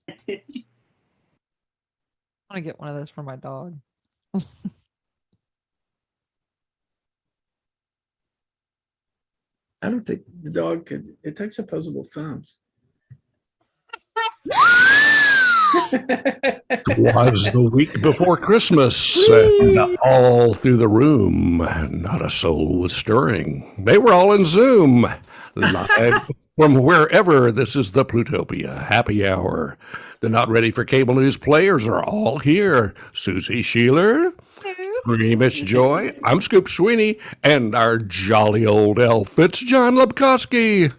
I want to get one of those for my dog. I don't think the dog could. It takes opposable thumbs. It was the week before Christmas, and all through the room, not a soul was stirring. They were all in Zoom, live from wherever. This is the Plutopia Happy Hour. The not ready for cable news players are all here. Susie Sheeler, Miss Joy, I'm Scoop Sweeney, and our jolly old elf, it's John Lebkowski.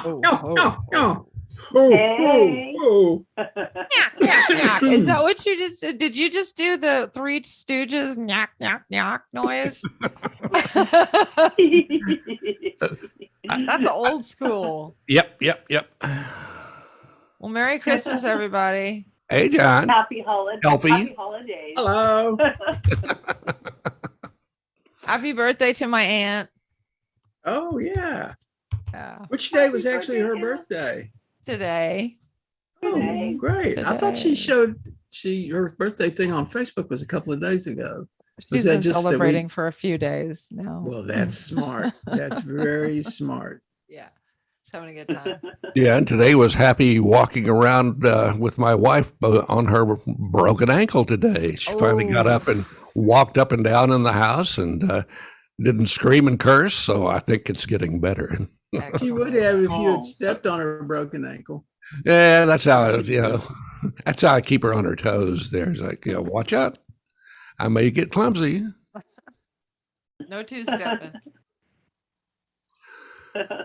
No. Hey. Is that what you just did? Did you just do the Three Stooges knock knock knock noise? That's old school. Yep. Well, Merry Christmas, everybody. Hey, John. Happy holidays. Elfie. Happy holidays. Hello. Happy birthday to my aunt. Oh, yeah. Yeah. Which day was actually her birthday? Today. Oh, great. I thought she showed her birthday thing on Facebook was a couple of days ago. She's been celebrating for a few days now. Well, that's smart. That's very smart. Yeah. Just having a good time. Yeah, and today was happy walking around with my wife on her broken ankle today. She finally got up and walked up and down in the house and didn't scream and curse, so I think it's getting better. She would have if you had stepped on her broken ankle. Yeah, that's how that's how I keep her on her toes. There's like, watch out. I may get clumsy. No two-stepping.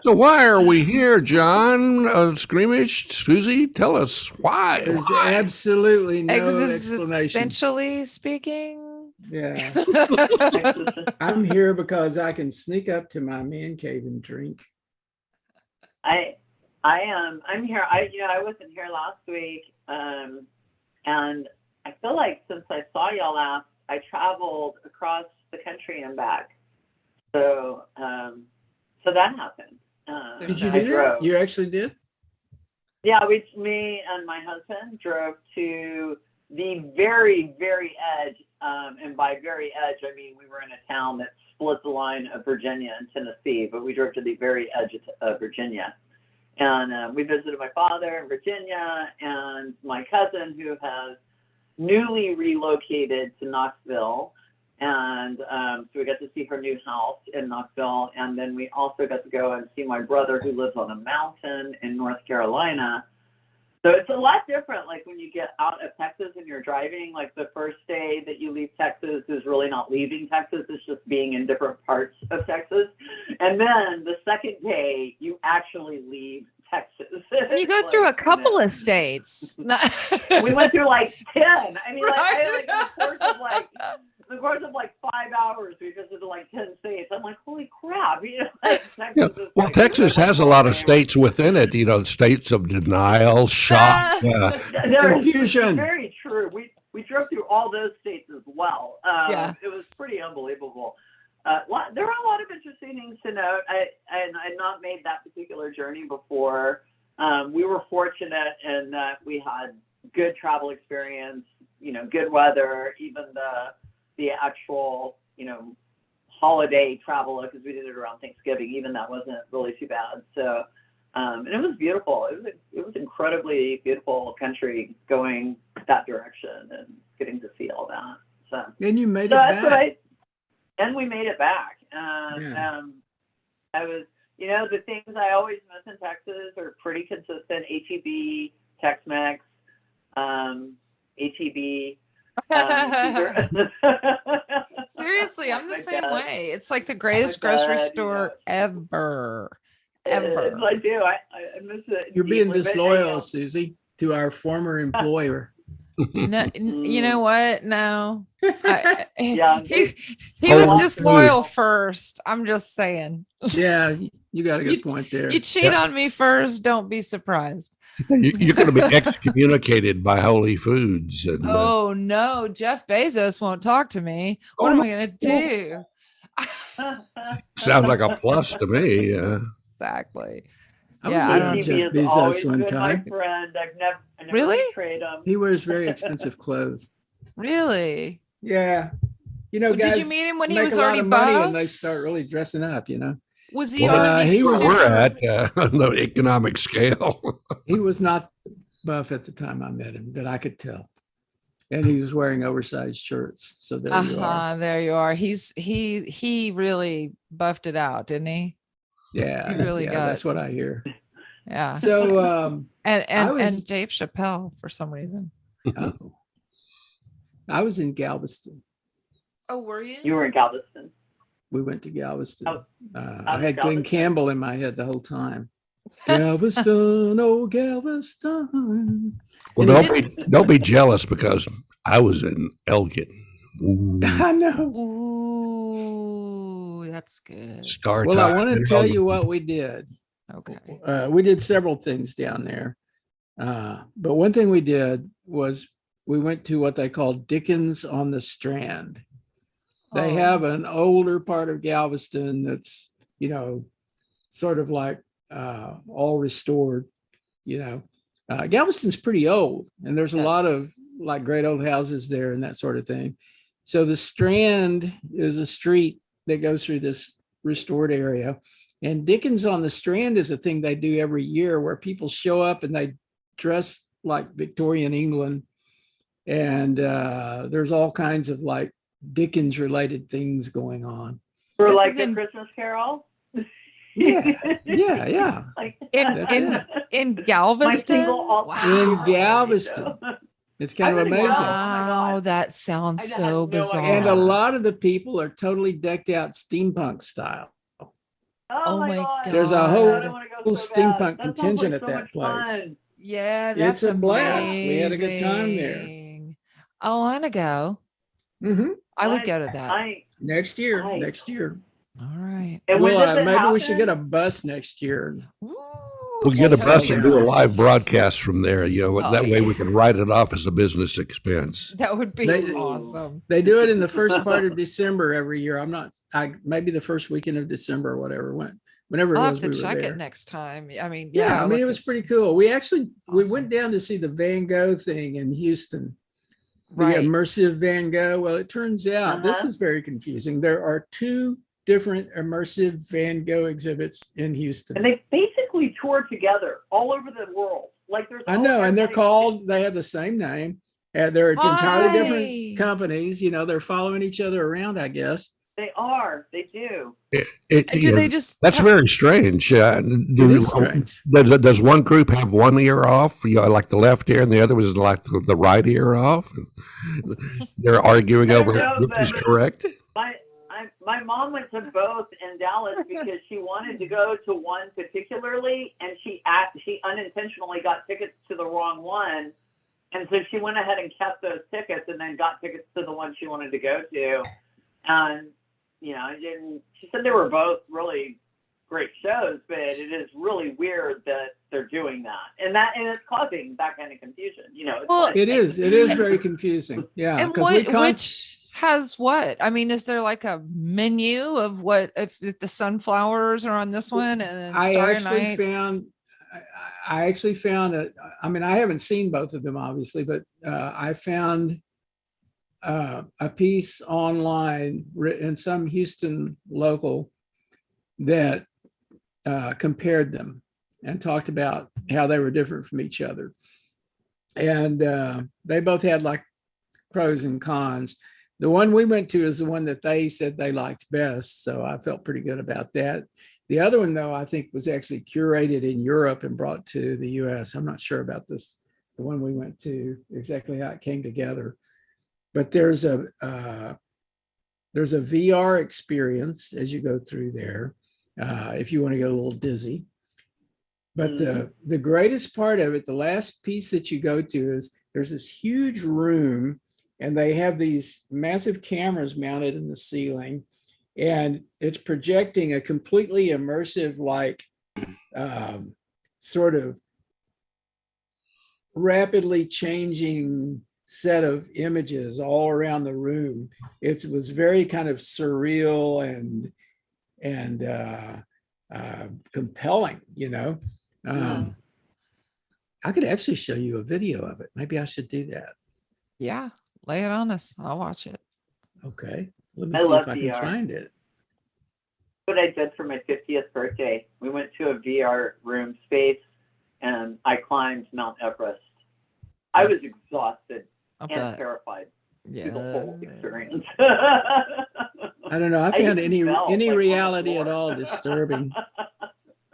So why are we here, John? Scrimmage, Susie, tell us why. There's absolutely no explanation. Existentially speaking. Yeah. I'm here because I can sneak up to my man cave and drink. I'm here. I wasn't here last week, and I feel like since I saw y'all last, I traveled across the country and back. So that happened. Did you do that? You actually did? Yeah, me and my husband drove to the very, very edge, and by very edge, I mean we were in a town that split the line of Virginia and Tennessee, but we drove to the very edge of Virginia. And we visited my father in Virginia and my cousin who has newly relocated to Knoxville. And so we got to see her new house in Knoxville. And then we also got to go and see my brother who lives on a mountain in North Carolina. So it's a lot different, like when you get out of Texas and you're driving, like the first day that you leave Texas is really not leaving Texas, it's just being in different parts of Texas. And then the second day, you actually leave Texas. And you go through a couple of states. We went through like 10. I mean, in the course of like 5 hours, we visited like 10 states. I'm like, holy crap. Texas has a lot of states within it, states of denial, shock, confusion. Very true. We drove through all those states as well. It was pretty unbelievable. There are a lot of interesting things to note. I had not made that particular journey before. We were fortunate in that we had good travel experience, good weather, even the actual, holiday travel, because we did it around Thanksgiving, even that wasn't really too bad. So, and it was beautiful. It was incredibly beautiful country going that direction and getting to see all that. So, and you made it back. And we made it back. I was, the things I always miss in Texas are pretty consistent. HEB, Tex-Mex, HEB. Seriously, I'm the same way. It's like the greatest grocery store ever. I do. I miss it. You're being disloyal, Susie, to our former employer. No, you know what? No. He was disloyal first. I'm just saying. Yeah, you got a good point there. You cheat on me first, don't be surprised. You're going to be excommunicated by Holy Foods. And, oh, no. Jeff Bezos won't talk to me. What am I going to do? Sounds like a plus to me. Exactly. I was Yeah, I around don't. ATV Jeff has Bezos always one been my time. friend. I never Really? betrayed him. He wears very expensive clothes. Really? Yeah. You know, Well, did you guys meet him when he make was a lot already of money when buff? they start really dressing up, you know. Was he Well, already he was- where we're super? at on the economic scale. He was not buff at the time I met him, that I could tell. And he was wearing oversized shirts. So there you are. There you are. He really buffed it out, didn't he? Yeah. He really yeah, got- that's what I hear. Yeah. So And Dave Chappelle for some reason. oh, I was in Galveston. Oh, were you? You were in Galveston. We went to Galveston. Oh, I had Glenn Galveston. Campbell in my head the whole time. Galveston, oh Galveston. Well, Anyway. don't be jealous because I was in Elgin. Ooh, I know. Ooh, that's good. Star Well, I Time want to in tell Elgin. you what we did. Okay. We did several things down there. But one thing we did was we went to what they call Dickens on the Strand. They have an older part of Galveston that's, you know, sort of like all restored, you know. Galveston's pretty old, and there's a lot of like great old houses there and that sort of thing. So the Strand is a street that goes through this restored area. And Dickens on the Strand is a thing they do every year where people show up and they dress like Victorian England. And there's all kinds of like Dickens related things going on. For like the Christmas Carol? Yeah. Like in Galveston? In Galveston. It's kind of amazing. Wow, that sounds so bizarre. And a lot of the people are totally decked out steampunk style. Oh my God. There's a whole steampunk contingent at that place. Yeah, that's it's a blast. We had a good time there. I want to go. Mm-hmm. I would go to that. Next year. All right. Well, maybe we should get a bus next year. We'll get a bus and do a live broadcast from there. You know, that way we can write it off as a business expense. That would be awesome. They do it in the first part of December every year. Maybe the first weekend of December or whatever. Whenever it I'll was, have to we check were there. it next time. I mean, it was pretty cool. We went down to see the Van Gogh thing in Houston. The immersive Van Gogh. Well, it turns out this is very confusing. There are 2 different immersive Van Gogh exhibits in Houston. And they basically tour together all over the world. Like there's I know, and they have the same name. And they're entirely different companies. You know, they're following each other around, I guess. They are. They do. That's very strange. Strange. Does one group have one ear off, like the left ear, and the other was like the right ear off? They're arguing over which is correct. My mom went to both in Dallas because she wanted to go to one particularly, and she unintentionally got tickets to the wrong one, and so she went ahead and kept those tickets, and then got tickets to the one she wanted to go to, and she said they were both really great shows, but it is really weird that they're doing that, and it's causing that kind of confusion. It is very confusing. Yeah, because which has what? I mean, is there like a menu of what if the sunflowers are on this one and I actually found it. I mean, I haven't seen both of them obviously, but I found a piece online in some Houston local that compared them and talked about how they were different from each other. And they both had like pros and cons. The one we went to is the one that they said they liked best. So I felt pretty good about that. The other one, though, I think was actually curated in Europe and brought to the US. I'm not sure about the one we went to, exactly how it came together. But there's a VR experience as you go through there, if you want to get a little dizzy. But the greatest part of it, the last piece that you go to is there's this huge room, and they have these massive cameras mounted in the ceiling, and it's projecting a completely immersive, like sort of rapidly changing set of images all around the room. It was very kind of surreal and compelling, I could actually show you a video of it. Maybe I should do that. Yeah, lay it on us. I'll watch it. Okay. Let me see if I can find it. What I did for my 50th birthday, we went to a VR room space and I climbed Mount Everest. I was exhausted and terrified through the whole experience. I don't know. I found any reality at all disturbing.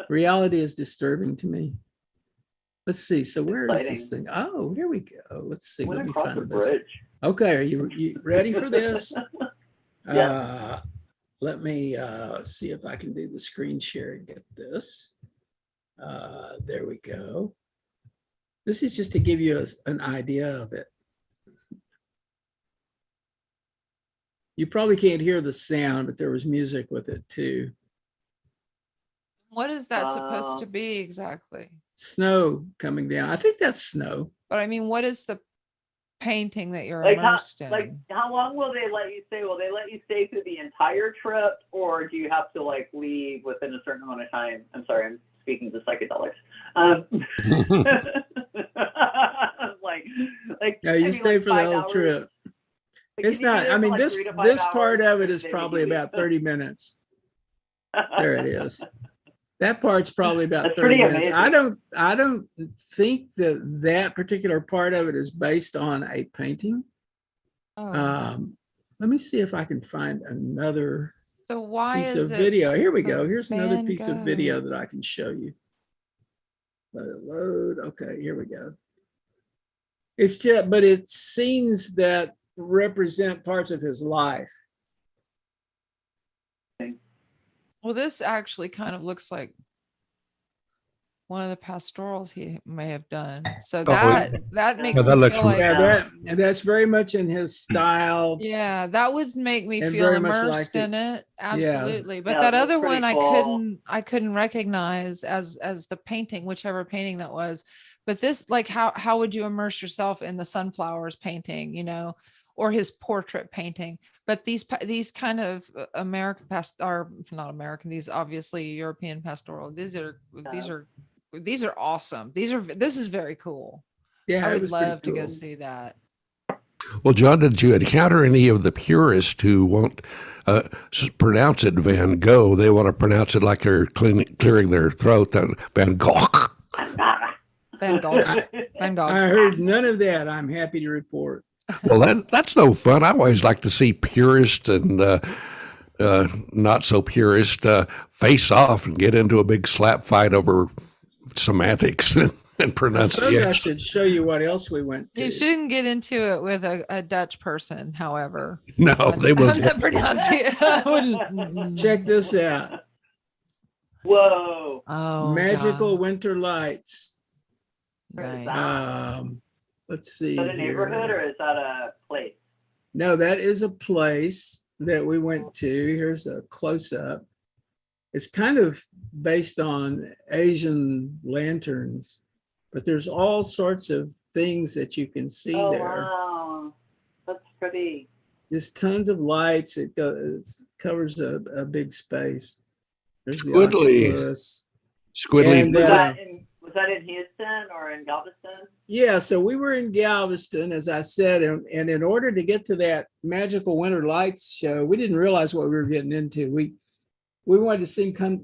Reality is disturbing to me. Let's see. So where is this thing? Oh, here we go. Let's see. Let me find the bridge. Okay, are you ready for this? Yeah. Let me see if I can do the screen share and get this. There we go. This is just to give you an idea of it. You probably can't hear the sound, but there was music with it too. What is that supposed to be exactly? Snow coming down. I think that's snow. But I mean, what is the painting that you're immersed in? Like, how long will they let you stay? Will they let you stay through the entire trip, or do you have to like leave within a certain amount of time? I'm sorry, I'm speaking to psychedelics. Yeah, you stay for the whole trip. It's not. I mean, this part of it is probably about 30 minutes. There it is. That part's probably about 30 minutes. Amazing. I don't think that particular part of it is based on a painting. Let me see if I can find another piece of video. Here we go. Here's another piece of video that I can show you. Let it load. Okay, here we go. It's just, but it's scenes that represent parts of his life. Well, this actually kind of looks like one of the pastorals he may have done. So that makes me feel like and that's very much in his style. Yeah, that would make me feel immersed in it. Absolutely. But that other one I couldn't recognize as the painting, whichever painting that was. But this, like, how would you immerse yourself in the sunflowers painting, you know, or his portrait painting? But these kind of American not American, these obviously European pastoral, these are awesome. This is very cool. Yeah, I would love to go see that. Well, John, did you encounter any of the purists who won't pronounce it Van Gogh? They want to pronounce it like they're clearing their throat. Van Gogh. Van Gogh. Van Gogh. I heard none of that. I'm happy to report. Well, that's no fun. I always like to see purists and not so purist face off and get into a big slap fight over semantics and pronunciation. I should show you what else we went to. You shouldn't get into it with a Dutch person, however. No, they wouldn't. Check this out. Whoa. Oh, Magical winter lights. Nice. Let's see. Is that a neighborhood or is that a place? No, that is a place that we went to. Here's a close-up. It's kind of based on Asian lanterns, but there's all sorts of things that you can see there. Wow, that's pretty. There's tons of lights. It covers a big space. There's the octopus. Squiddly. Was that in Houston or in Galveston? Yeah, so we were in Galveston, as I said, and in order to get to that magical winter lights show, we didn't realize what we were getting into. We wanted to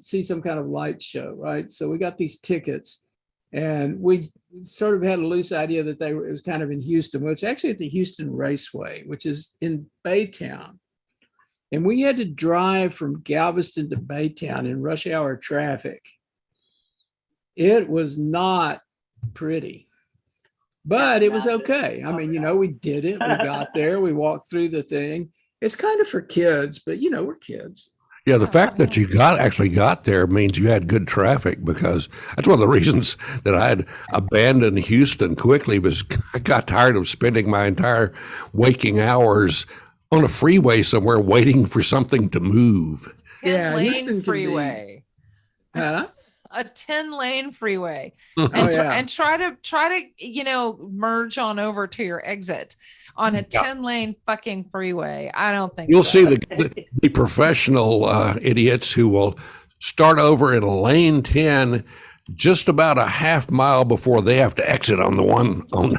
see some kind of light show, right? So we got these tickets, and we sort of had a loose idea that it was kind of in Houston. Well, it's actually at the Houston Raceway, which is in Baytown. And we had to drive from Galveston to Baytown in rush hour traffic. It was not pretty, but it was okay. I mean, you know, we did it. We got there. We walked through the thing. It's kind of for kids, but, you know, we're kids. Yeah, the fact that you actually got there means you had good traffic, because that's one of the reasons that I had abandoned Houston quickly, was I got tired of spending my entire waking hours on a freeway somewhere waiting for something to move. Yeah, Houston freeway. A 10-lane freeway, and try to you know, merge on over to your exit on a 10-lane fucking freeway. I don't think you'll see the professional idiots who will start over in lane 10, just about a half mile before they have to exit on the one on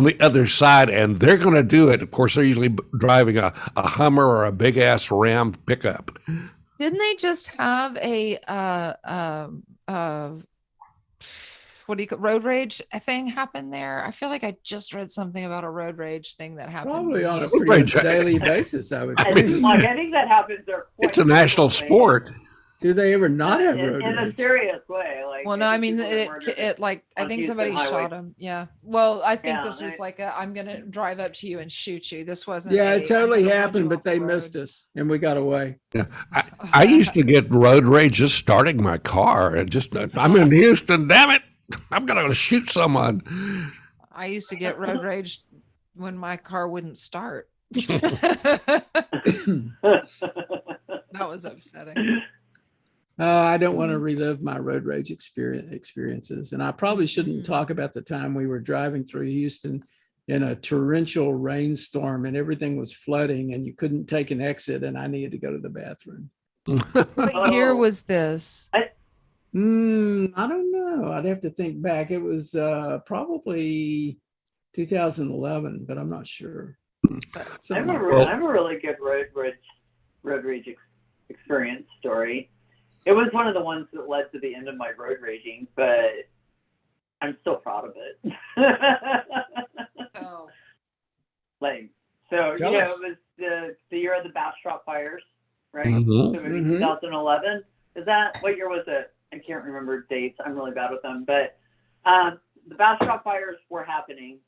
the other side, and they're going to do it. Of course, they're usually driving a Hummer or a big ass Ram pickup. Didn't they just have a what do you call road rage thing happen there? I feel like I just read something about a road rage thing that happened. Probably on a Houston. pretty much daily basis, I would I think. think, I think that happens there. It's a national sport. Do they ever not have in road a rage? serious way. Like, Well, no, I mean, people get murdered it like, I on think Houston somebody highway. shot him. Yeah. Well, I think Yeah, this was right. like, I'm going to drive up to you and shoot you. This wasn't. Yeah, it totally I'm gonna run happened, you but off they the missed road. us and we got away. I used to get road rage just starting my car, and just I'm in Houston. Damn it! I'm going to shoot someone. I used to get road rage when my car wouldn't start. That was upsetting. I don't want to relive my road rage experiences. And I probably shouldn't talk about the time we were driving through Houston in a torrential rainstorm and everything was flooding and you couldn't take an exit and I needed to go to the bathroom. What year was this? I don't know. I'd have to think back. It was probably 2011, but I'm not sure. I have a really good road rage experience story. It was one of the ones that led to the end of my road raging, but I'm still proud of it. Oh. Like, so, Tell you know, us. it was the year of the Bastrop fires, right? Mhm. So maybe Mhm. 2011. Is that, what year was it? I can't remember dates. I'm really bad with them. But the Bastrop fires were happening.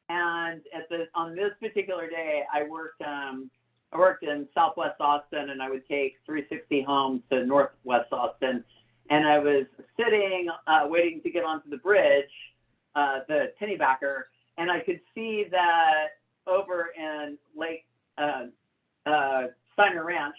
And on this particular day, I worked in Southwest Austin, and I would take 360 home to Northwest Austin. And I was sitting, waiting to get onto the bridge, the Pennybacker, and I could see that over in Lake Steiner Ranch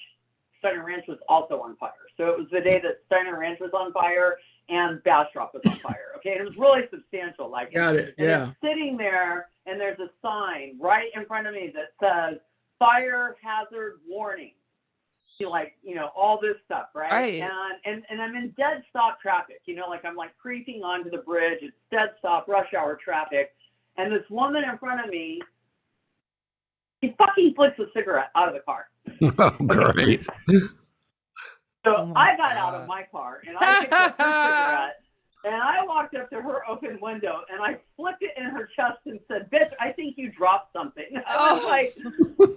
was also on fire. So it was the day that Steiner Ranch was on fire and Bastrop was on fire. Okay, and it was really substantial. Like, Got it. and Yeah. it's sitting there, and there's a sign right in front of me that says fire hazard warning. Like, you know, all this stuff, right? Right. And I'm in dead stop traffic, you know, like I'm like creeping onto the bridge. It's dead stop, rush hour traffic. And this woman in front of me, she fucking flicks a cigarette out of the car. Oh, great. So Oh my I got out God. of my car and I picked up her cigarette and I walked up to her open window and I flipped it in her chest and said, "Bitch, I think you dropped something." I was Oh. like,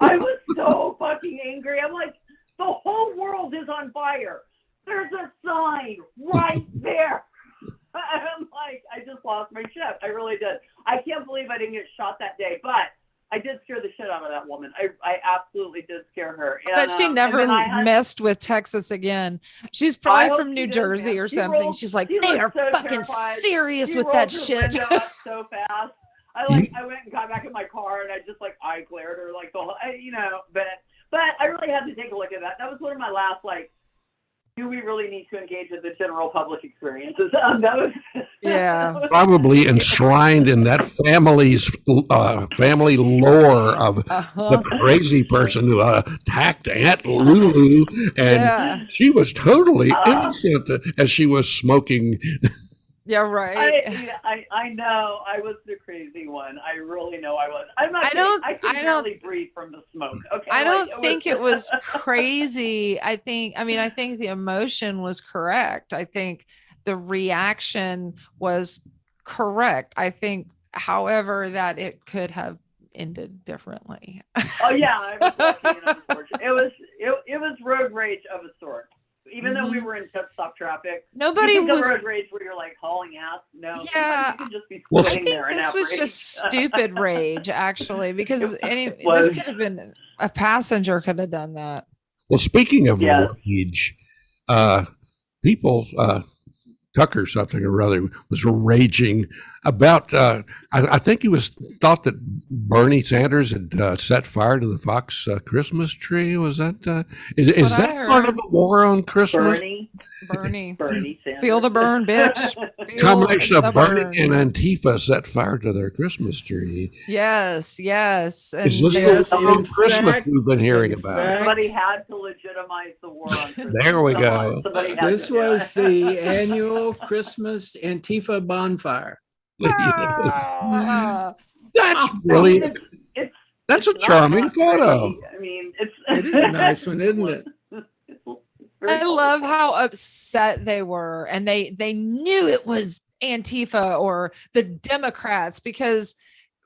I was so fucking angry. I'm like, the whole world is on fire. There's a sign right there. I'm like, I just lost my shit. I really did. I can't believe I didn't get shot that day, but I did scare the shit out of that woman. I absolutely did scare her. But she never and then I had- messed with Texas again. She's I probably hope from she New did, Jersey man. or She something. rolled- She's like, she they was are so fucking terrified. serious She with rolled that her shit. window up so fast. I went and got back in my car and I just like eye glared her like the whole, you know. But I really had to take a look at that. That was one of my last like, do we really need to engage with the general public experiences? That was Yeah. Probably enshrined in that family's family lore of Uh-huh. the crazy person who attacked Aunt Lulu, and Yeah. she was totally innocent as she was smoking. Yeah, right. I know I was the crazy one. I really know I was. I'm not. I kidding. don't- I could I don't- barely breathe from the smoke. Okay. I like, don't think it was crazy. I think the emotion was correct. I think the reaction was correct. I think, however, that it could have ended differently. Oh yeah, I was lucky and unfortunate. It was road rage of a sort. Even though we were in stop traffic, Nobody you think of was. road rage where you're like hauling ass. No, Yeah, sometimes you can just be Well, I sitting think there and this was outraged. just stupid rage, actually, because this was. could have been a passenger could have done that. Well, speaking of Yes. rage, people, Tucker something or other was raging about. I think he was thought that Bernie Sanders had set fire to the Fox Christmas tree. Was that is what I that part heard. of the war on Christmas? Bernie. Bernie Sanders. Feel the burn, bitch. Feel Combination the of Bernie burn. and Antifa set fire to their Christmas tree. Yes, yes. And Is this Yes, the in Christmas fact- we've been hearing in about? fact- Somebody had to legitimize the war on Christmas. There we go. Somebody had This to do was it. the annual Christmas Antifa bonfire. Ah, That's I mean, really, that's a not charming that photo. pretty. I mean, it's It is a nice one, isn't it? It's very I love colorful. how upset they were, and they knew it was Antifa or the Democrats, because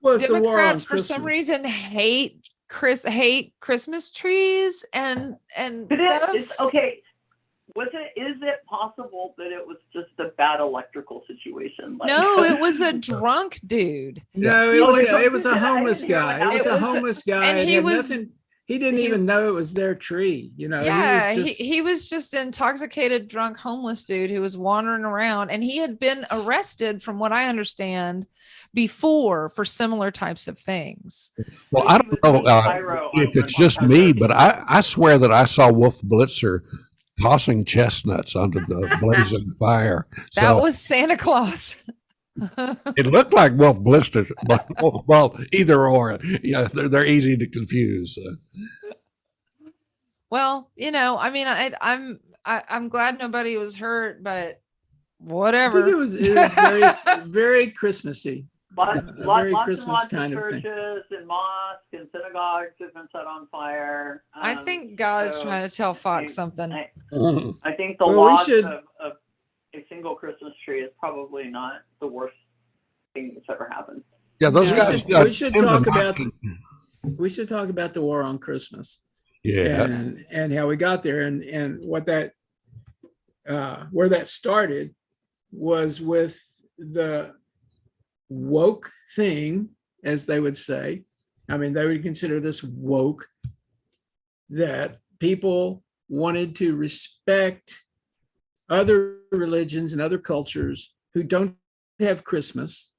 Well, it's the war on Democrats for some Christmas. reason hate Christmas trees and But stuff. it's okay. Is it possible that it was just a bad electrical situation? Like, No, it was a drunk dude. No, He it was- was a I didn't homeless hear what guy. It happened. was a It was- homeless guy. and It he had was- nothing. He didn't he- even know it was their tree. You know, Yeah, he was just, he was just intoxicated, drunk, homeless dude who was wandering around, and he had been arrested, from what I understand, before for similar types of things. Well, I don't know if it's just me, but I swear that I saw Wolf Blitzer tossing chestnuts under the blazing fire. That So was Santa Claus. it looked like Wolf Blitzer, but well, either or. Yeah, they're easy to confuse. Well, I mean, I'm glad nobody was hurt, but I think whatever. it was very, very Christmassy. Lots very and Christmas lots kind of of thing. churches and mosques and synagogues have been set on fire. I think God is so trying to tell Fox something. I think the Well, we loss should- of a single Christmas tree is probably not the worst thing that's ever happened. Yeah, those Yeah. guys. We should talk about the war on Christmas. Yeah. and how we got there, and what that where that started was with the woke thing, as they would say. I mean, they would consider this woke, that people wanted to respect other religions and other cultures who don't have Christmas.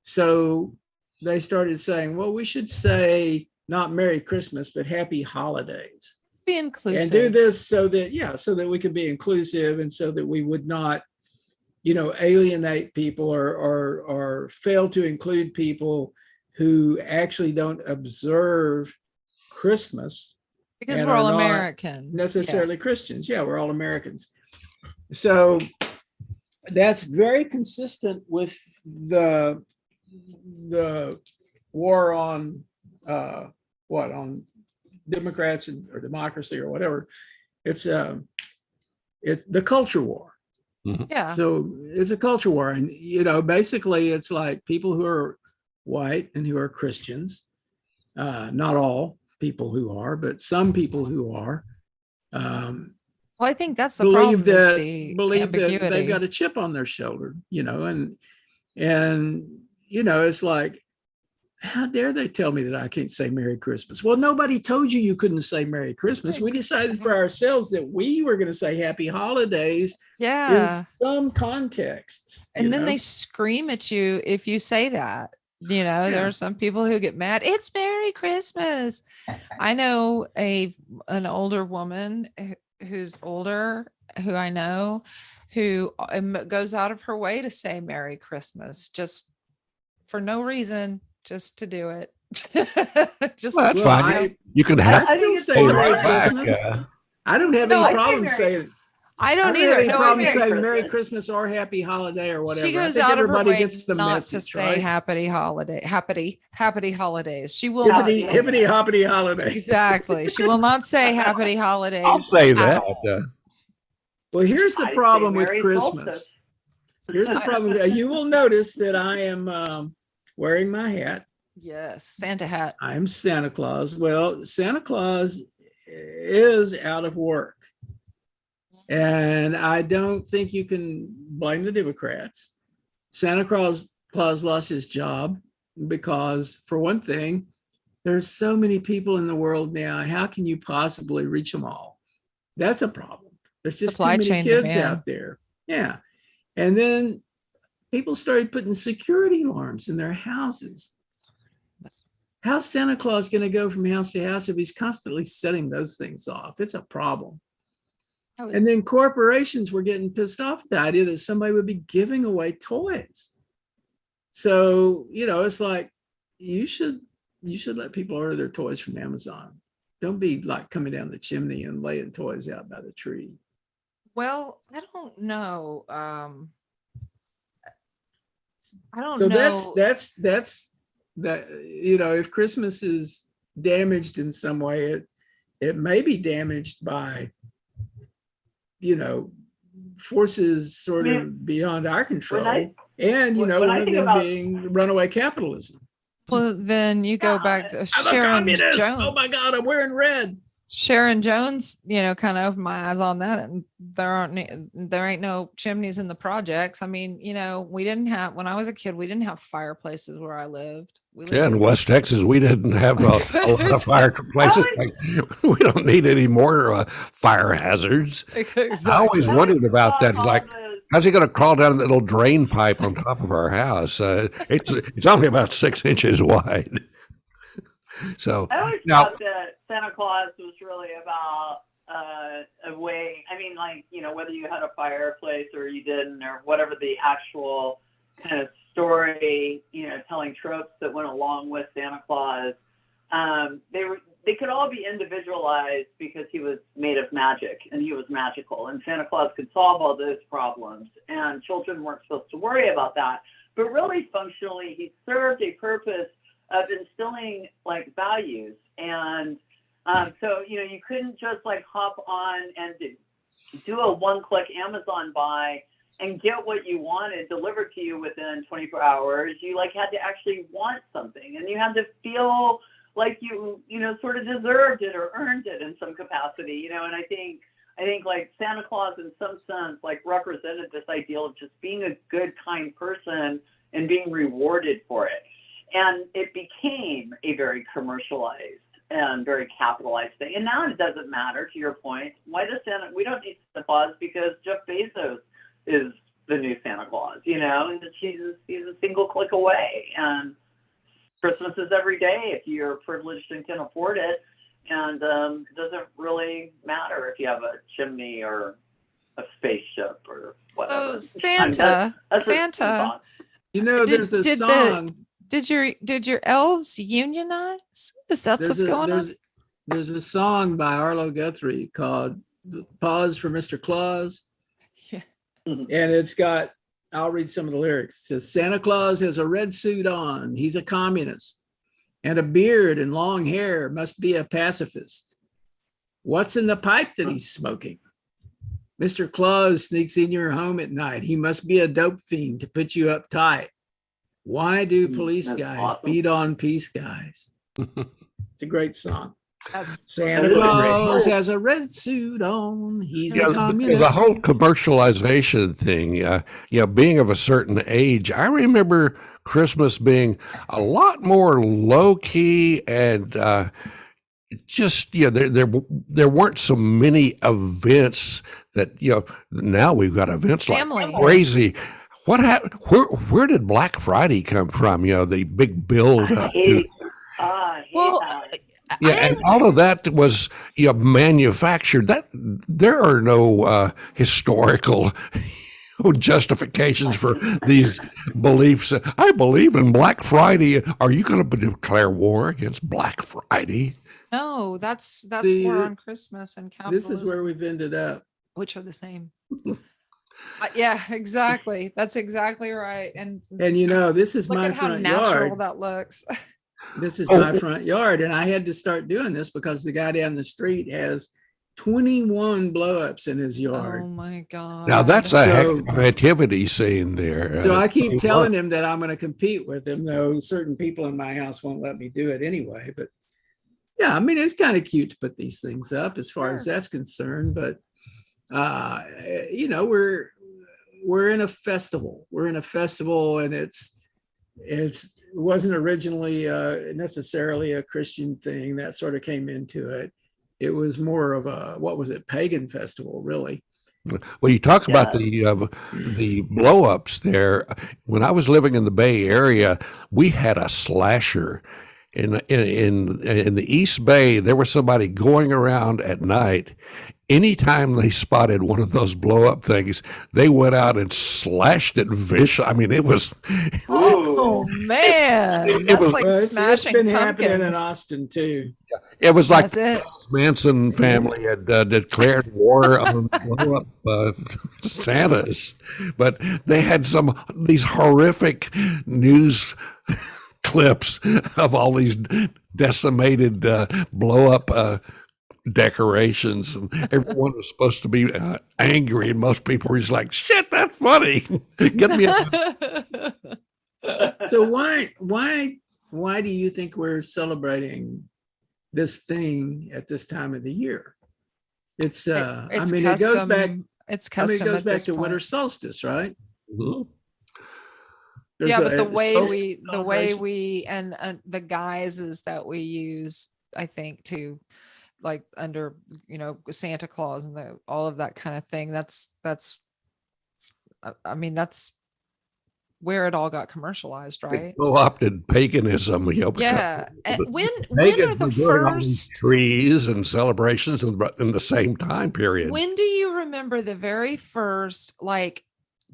So they started saying, well, we should say not Merry Christmas, but Happy Holidays. Be inclusive. And do this so that we could be inclusive, and so that we would not, alienate people or fail to include people who actually don't observe Christmas because and we're all are not Americans. necessarily Christians. Yeah, we're all Americans. So that's very consistent with the war on on Democrats or democracy or whatever. It's the culture war. Yeah. So it's a culture war, and basically it's like people who are white and who are Christians, not all people who are, but some people who are, Well, I think that's the believe problem. that Is the believe ambiguity. that they've got a chip on their shoulder, and it's like, how dare they tell me that I can't say Merry Christmas? Well, nobody told you couldn't say Merry Christmas. We decided for ourselves that we were going to say Happy Holidays Yeah. in some contexts. And then they scream at you if you say that. There are some people who get mad. It's Merry Christmas. I know an older woman who's older, who I know, who goes out of her way to say Merry Christmas just for no reason, just to do it. Just Well, that's fine. You can have I still say Hey, Merry right back, Christmas. I don't have No, any I problem say saying. I I don't don't have either. any No, problem Merry saying Christmas. Merry Christmas or Happy Holiday or whatever. she I goes think out of her everybody way gets the not message, to say right? happy holidays. She will not Hippity say hippity that. hoppity holiday. Exactly. She will not say happy holidays. I'll say at that. all. Well, here's the I say problem with Merry Christmas. Solstice. Here's the problem. You will notice that I am wearing my hat. Yes, Santa hat. I'm Santa Claus. Well, Santa Claus is out of work. And I don't think you can blame the Democrats. Santa Claus lost his job because, for one thing, there's so many people in the world now. How can you possibly reach them all? That's a problem. There's just Supply too many chain kids demand. out there. Yeah. And then people started putting security alarms in their houses. How's Santa Claus going to go from house to house if he's constantly setting those things off? It's a problem. And then corporations were getting pissed off at the idea that somebody would be giving away toys. So, it's like you should let people order their toys from Amazon. Don't be like coming down the chimney and laying toys out by the tree. Well, I don't know. I don't so know. That's that, if Christmas is damaged in some way, it may be damaged by, forces sort of beyond our control. One of them being runaway capitalism. Well, then you go back to Sharon Jones. Oh my God, I'm wearing red. Sharon Jones, kind of opened my eyes on that. And there ain't no chimneys in the projects. I mean, when I was a kid, we didn't have fireplaces where I lived. In West Texas, we didn't have a lot of fireplaces. We don't need any more fire hazards. Exactly. I always wondered about that. Like, how's he going to crawl down the little drain pipe on top of our house? It's only about 6 inches wide. So I always thought that Santa Claus was really about a way. I mean, whether you had a fireplace or you didn't, or whatever the actual kind of story, telling tropes that went along with Santa Claus, they could all be individualized because he was made of magic and he was magical, and Santa Claus could solve all those problems, and children weren't supposed to worry about that. But really, functionally, he served a purpose of instilling values, and so you couldn't just hop on and do a one-click Amazon buy and get what you wanted delivered to you within 24 hours. You had to actually want something, and you had to feel like you sort of deserved it or earned it in some capacity, and I think Santa Claus in some sense represented this ideal of just being a good, kind person and being rewarded for it. And it became a very commercialized and very capitalized thing. And now it doesn't matter, to your point. We don't need Santa Claus because Jeff Bezos is the new Santa Claus, and he's a single click away. And Christmas is every day if you're privileged and can afford it. And it doesn't really matter if you have a chimney or a spaceship or whatever. So Santa, there's a song. Did your elves unionize? Is that what's going on? There's a song by Arlo Guthrie called "Pause for Mr. Claus," and it's got. I'll read some of the lyrics. It says, "Santa Claus has a red suit on. He's a communist, and a beard and long hair. Must be a pacifist. What's in the pipe that he's smoking? Mr. Claus sneaks in your home at night. He must be a dope fiend to put you uptight. Why do police guys beat on peace guys?" It's a great song. Santa Claus has a red suit on. He's a communist. The whole commercialization thing, being of a certain age, I remember Christmas being a lot more low key and there weren't so many events that now we've got events Family. Like crazy. What happened? Where did Black Friday come from? The big build up to. And all of that was manufactured. That there are no historical justifications for these beliefs. I believe in Black Friday. Are you going to declare war against Black Friday? No, that's war on Christmas and capitalism. This is where we've ended up, which are the same. Yeah, exactly. That's exactly right. And this is my front yard. Look at how natural that looks. This is my front yard, and I had to start doing this because the guy down the street has 21 blow-ups in his yard. Oh my God. Now that's a heck of a nativity scene there. So I keep telling him that I'm going to compete with him, though certain people in my house won't let me do it anyway. But yeah, I mean, it's kind of cute to put these things up as far as that's concerned. But we're in a festival. We're in a festival, and it wasn't originally necessarily a Christian thing that sort of came into it. It was more of a, pagan festival, really. Well, you talk about the blow-ups there. When I was living in the Bay Area, we had a slasher, in the East Bay, there was somebody going around at night. Anytime they spotted one of those blow up things, they went out and slashed it vicious. I mean, it was. Oh man, that's was, like it's smashing been happening in pumpkins. Austin too. It was like That's it. the Manson family had declared war on blow up Santas, but they had these horrific news clips of all these decimated blow up decorations, and everyone was supposed to be angry, and most people were just like, "Shit, that's funny." Get me. So why do you think we're celebrating this thing at this time of the year? It's I mean, custom. it goes back. It's custom. I mean, it goes back to point. winter solstice, right? Mm-hmm. Yeah, but the way we and the guises that we use, I think, to like under, you know, Santa Claus and all of that kind of thing. That's I mean, that's where it all got commercialized, right? Co-opted paganism. You know, Yeah. And when are the first trees and celebrations in the same time period? When do you remember the very first like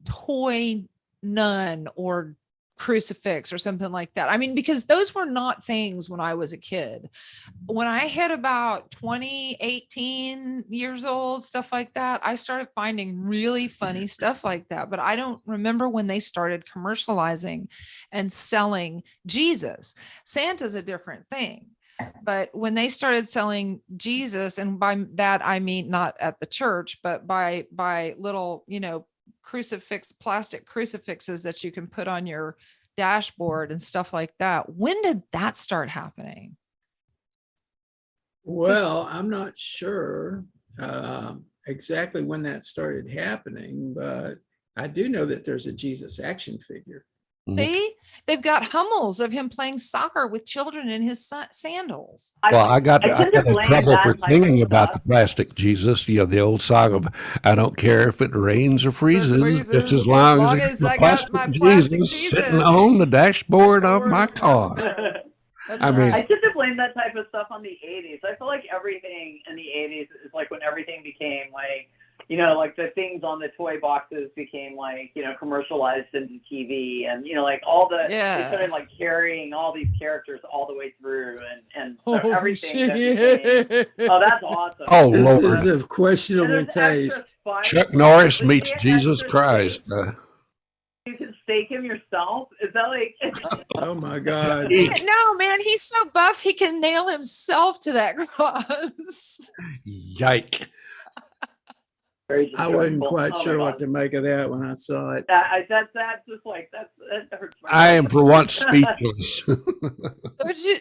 toy nun or crucifix or something like that? I mean, because those were not things when I was a kid. When I hit about 18 years old, stuff like that, I started finding really funny stuff like that. But I don't remember when they started commercializing and selling Jesus. Santa's a different thing. But when they started selling Jesus, and by that I mean not at the church, but by little, you know, plastic crucifixes that you can put on your dashboard and stuff like that. When did that start happening? Well, I'm not sure exactly when that started happening, but I do know that there's a Jesus action figure. See, they've got Hummels of him playing soccer with children in his sandals. Well, I got in trouble for singing about the plastic Jesus. You know, the old song of "I don't care if it rains or freezes, just as long as I got my plastic Jesus sitting on the dashboard of my car." I mean, I tend to blame that type of stuff on the 80s. I feel like everything in the 80s is like when everything became like, you know, like the things on the toy boxes became like, you know, commercialized into TV, and, you know, like all the, they started like carrying all these characters all the way through, and so everything. Oh, that's awesome. Oh, this Lord. is of questionable taste. Chuck Norris meets Jesus Christ. You can stake him yourself? Is that like... Oh my God. No, man, he's so buff he can nail himself to that cross. Yike. I wasn't quite sure what to make of that when I saw it. That's just like, that hurts my I am for once speechless.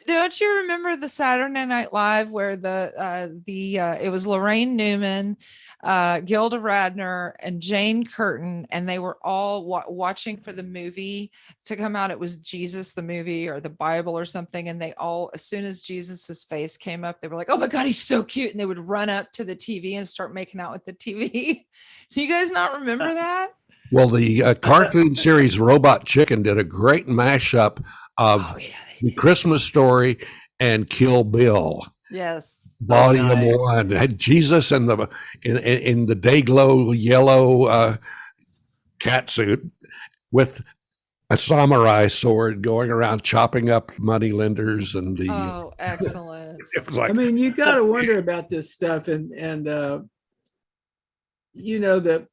Don't you remember the Saturday Night Live where it was Lorraine Newman, Gilda Radner, and Jane Curtin, and they were all watching for the movie to come out. It was Jesus the movie or the Bible or something, and they all, as soon as Jesus's face came up, they were like, "Oh my God, he's so cute!" And they would run up to the TV and start making out with the TV. Do you guys not remember that? Well, the cartoon series Robot Chicken did a great mashup of The Christmas Story and Kill Bill. Yes. Volume 1 had Jesus in the Dayglow yellow catsuit with a samurai sword going around chopping up moneylenders and the. Oh, excellent! I mean, you got to wonder about this stuff, and you know that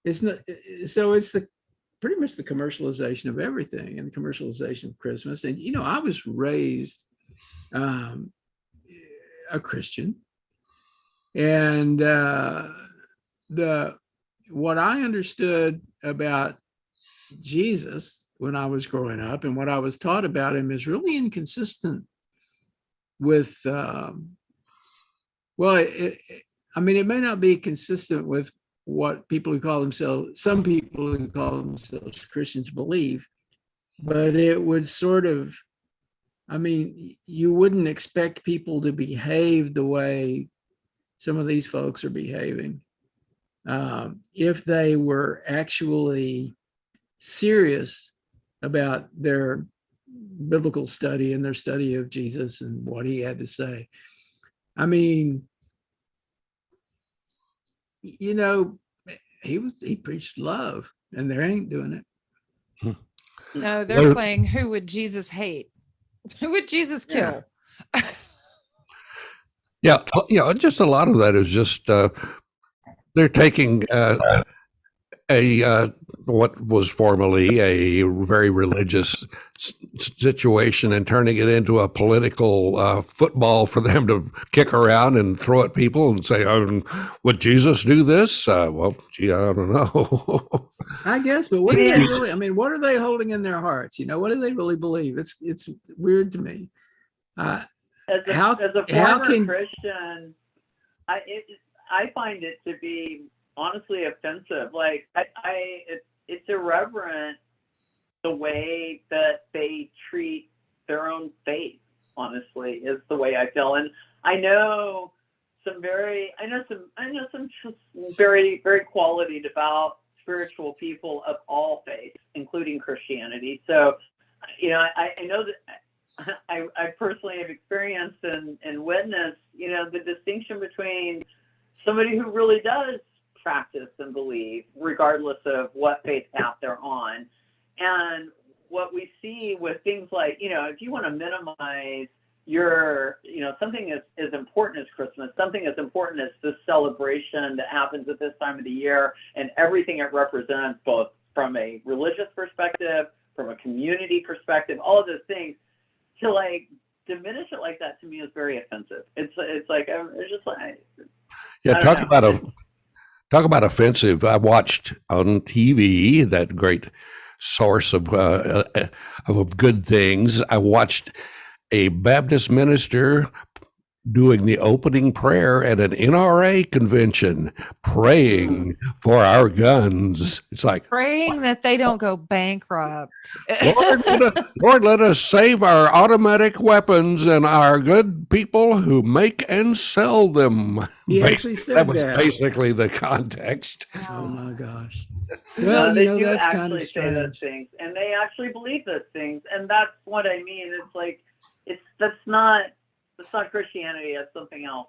it's not. So it's pretty much the commercialization of everything, and the commercialization of Christmas. And you know, I was raised a Christian, and what I understood about Jesus when I was growing up and what I was taught about him is really inconsistent with it may not be consistent with what some people who call themselves Christians believe, but it would sort of, I mean, you wouldn't expect people to behave the way some of these folks are behaving if they were actually serious about their biblical study and their study of Jesus and what he had to say. I mean, you know, he preached love, and they ain't doing it. No, they're playing who would Jesus hate? Who would Jesus kill? Yeah, just a lot of that is just they're taking what was formerly a very religious situation and turning it into a political football for them to kick around and throw at people and say, would Jesus do this? Well, gee, I don't know. I guess, but what do they really, I mean, what are they holding in their hearts? You know, what do they really believe? It's weird to me. As a former Christian, I find it to be honestly offensive. Like it's irreverent the way that they treat their own faith. Honestly, is the way I feel, and I know some very very quality, devout, spiritual people of all faiths, including Christianity. So, you know, I know that I personally have experienced and witnessed, you know, the distinction between somebody who really does practice and believe, regardless of what faith path they're on, and what we see with things like, you know, if you want to minimize your, you know, something as important as Christmas, something as important as this celebration that happens at this time of the year, and everything it represents, both from a religious perspective, from a community perspective, all of those things, to like diminish it like that, to me is very offensive. It's like, it's just like, yeah, talk about offensive. I watched on TV, that great source of good things. I watched a Baptist minister doing the opening prayer at an NRA convention, praying for our guns. It's like praying that they don't go bankrupt. Lord, let us save our automatic weapons and our good people who make and sell them. He actually said that. Was basically the context. Oh my gosh. Well, you know, that's kind of strange. Say those things, and they actually believe those things, and that's what I mean. It's like that's not Christianity. That's something else.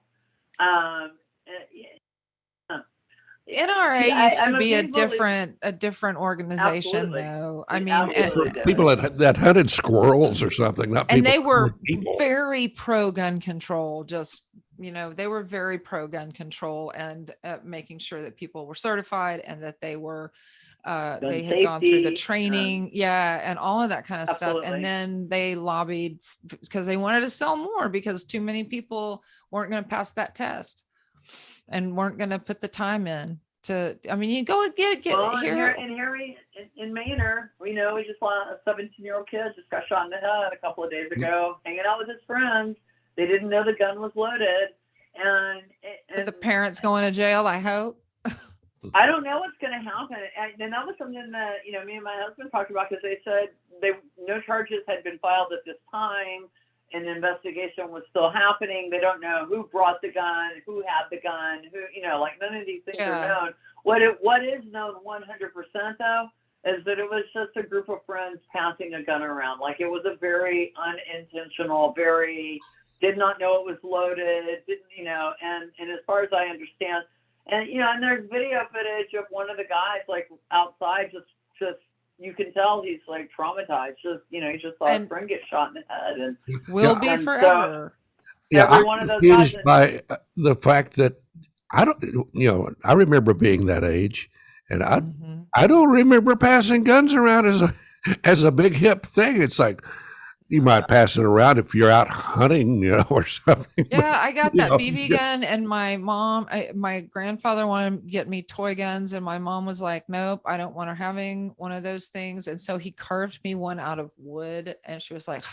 NRA used to be a different organization. Absolutely. Though. I mean, people that hunted squirrels or something. And they were very pro gun control. Just, you know, they were very pro gun control and making sure that people were certified and that they were they had gone through the training, and all of that kind of stuff. And then they lobbied because they wanted to sell more, because too many people weren't going to pass that test and weren't going to put the time in to, I mean, you go and get here. And here in Manor, we know we just lost a 17-year-old kid, just got shot in the head a couple of days ago, hanging out with his friends. They didn't know the gun was loaded. And the parents going to jail, I hope. I don't know what's going to happen. And that was something that, you know, me and my husband talked about, because they said no charges had been filed at this time, and the investigation was still happening. They don't know who brought the gun, who had the gun, who, you know, like none of these things are known. What is known 100% though is that it was just a group of friends passing a gun around. Like, it was a very unintentional, did not know it was loaded, didn't, you know, and as far as I understand, and, you know, and there's video footage of one of the guys, like, outside, just you can tell he's, like, traumatized. Just, you know, he just saw his friend get shot in the head. And will be forever. So, I'm confused by the fact that I remember being that age, and I don't remember passing guns around as a big hip thing. It's like, you might pass it around if you're out hunting, you know, or something. Yeah, I got that BB gun, and my mom, my grandfather wanted to get me toy guns, and my mom was like, nope, I don't want her having one of those things. And so he carved me one out of wood, and she was like,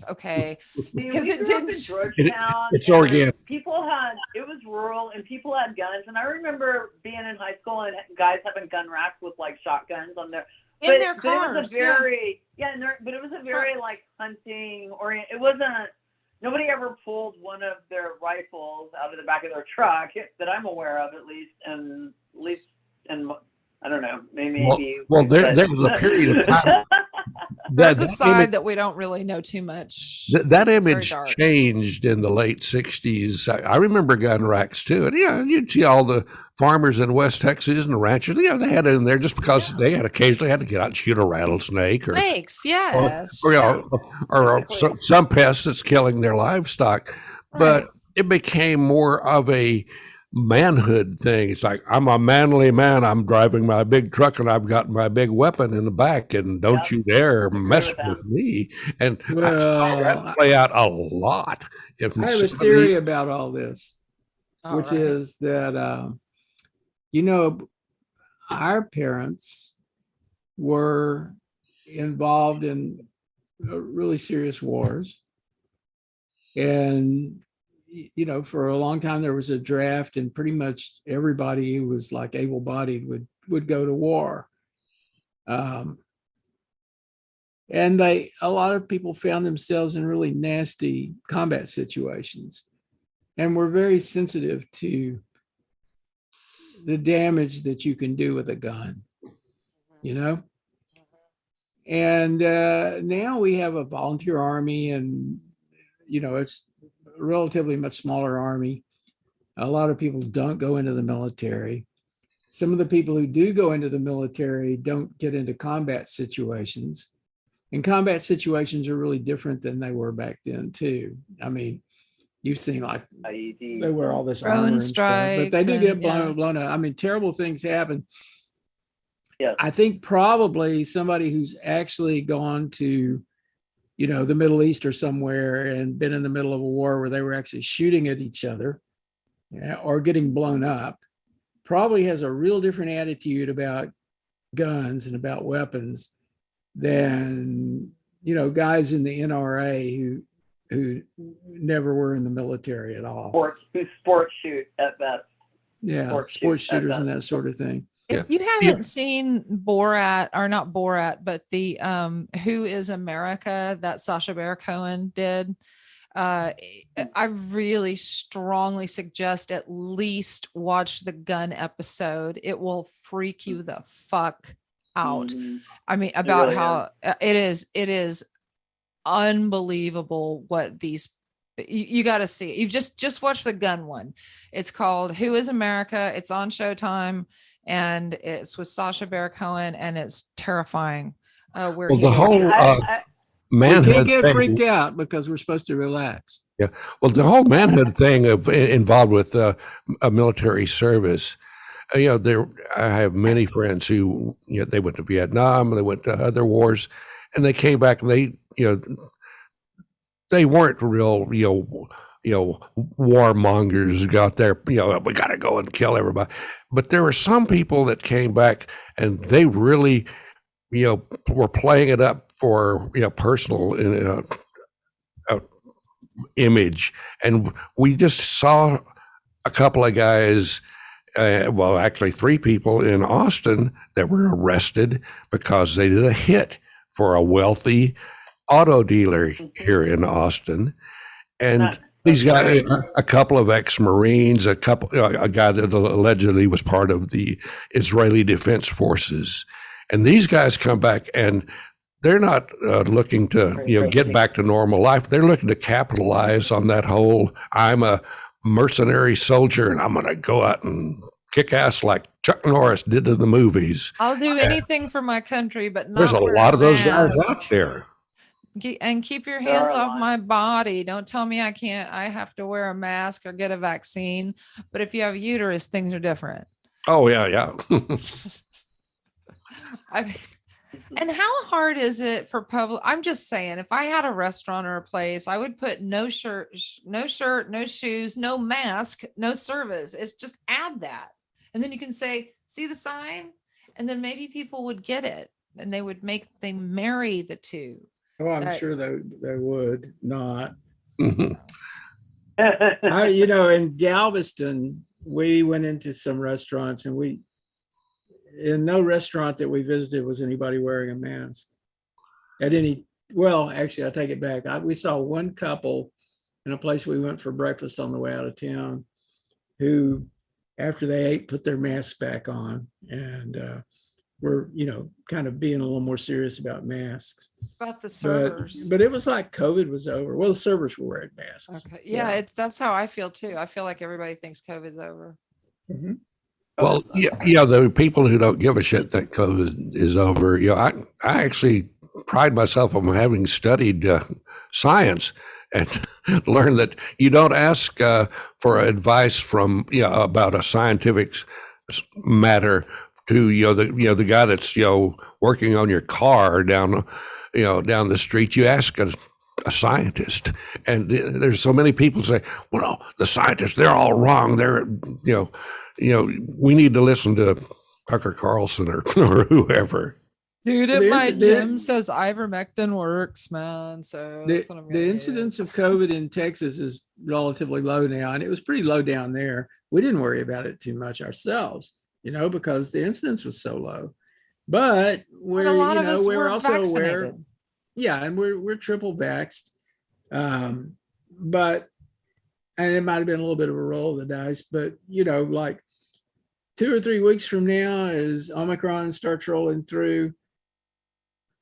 okay. Because it didn't. It's organic. It was rural, and people had guns. And I remember being in high school and guys having gun racks with like shotguns on their cars. But it was a very like hunting oriented. It wasn't. Nobody ever pulled one of their rifles out of the back of their truck that I'm aware of, at least, and I don't know, maybe. Well, there was a period of time. There's a side that we don't really know too much. That image changed in the late 60s. I remember gun racks too. And yeah, you'd see all the farmers in West Texas and the ranchers, yeah, they had it in there just because they had occasionally had to get out and shoot a rattlesnake or snakes, yes. Or some pest that's killing their livestock. But it became more of a manhood thing. It's like, I'm a manly man. I'm driving my big truck and I've got my big weapon in the back, and don't you dare mess with me. And I saw that play out a lot. I have a theory about all this, which is that, our parents were involved in really serious wars. And for a long time there was a draft, and pretty much everybody who was like able-bodied would go to war. And a lot of people found themselves in really nasty combat situations, and were very sensitive to the damage that you can do with a gun, And now we have a volunteer army, and it's a relatively much smaller army. A lot of people don't go into the military. Some of the people who do go into the military don't get into combat situations. And combat situations are really different than they were back then too. I mean, you've seen like they wear all this armor and stuff, but they do get blown up. I mean, terrible things happen. Yes. I think probably somebody who's actually gone to the Middle East or somewhere and been in the middle of a war where they were actually shooting at each other or getting blown up probably has a real different attitude about guns and about weapons than, guys in the NRA who never were in the military at all. Sports shoot at best. Yeah, sports shooters and that sort of thing. If you haven't seen Borat, or not Borat, but the Who is America that Sacha Baron Cohen did, I really strongly suggest at least watch the gun episode. It will freak you the fuck out. I mean, about how it is unbelievable what these you got to see. You just watch the gun one. It's called Who is America. It's on Showtime. And it's with Sacha Baron Cohen, and it's terrifying. Well, the whole manhood we can't get thing, freaked out because we're supposed to relax. Yeah. Well, the whole manhood thing involved with a military service. I have many friends who they went to Vietnam, they went to other wars, and they came back and they weren't real warmongers got there, we got to go and kill everybody. But there were some people that came back and they really, were playing it up for, personal image. And we just saw a couple of guys, actually 3 people in Austin that were arrested because they did a hit for a wealthy auto dealer here in Austin. And these guys, a couple of ex-Marines, a guy that allegedly was part of the Israeli Defense Forces, and these guys come back and they're not looking to get back to normal life. They're looking to capitalize on that whole I'm a mercenary soldier and I'm going to go out and kick ass like Chuck Norris did in the movies. I'll do anything for my country, but not there's a lot of those guys out there. And keep your hands off my body. Don't tell me I have to wear a mask or get a vaccine. But if you have a uterus, things are different. Oh, yeah. And how hard is it for public? I'm just saying, if I had a restaurant or a place, I would put no shirt, no shoes, no mask, no service. It's just add that. And then you can say, see the sign? And then maybe people would get it and they marry the two. Oh, I'm sure they would not. In Galveston, we went into some restaurants, and in no restaurant that we visited was anybody wearing a mask. Actually, I take it back. We saw one couple in a place we went for breakfast on the way out of town who, after they ate, put their masks back on. And were, kind of being a little more serious about masks. About the servers. But it was like COVID was over. Well, the servers were wearing masks. Okay. Yeah, that's how I feel too. I feel like everybody thinks COVID's over. Mm-hmm. Well, the people who don't give a shit that COVID is over, I actually pride myself on having studied science and learned that you don't ask for advice from, about a scientific matter to, the guy that's, working on your car down the street. You ask a scientist, and there's so many people say, well, the scientists, they're all wrong. They're, we need to listen to Tucker Carlson or whoever. Dude, at my gym says ivermectin works, man. So that's what I'm the incidence of COVID in Texas is relatively low now, and it was pretty low down there. We didn't worry about it too much ourselves, because the incidence was so low. But we're we're also vaccinated. Aware. Yeah, and we're triple vaxxed. But and it might have been a little bit of a roll of the dice, but like 2 or 3 weeks from now, as Omicron starts rolling through,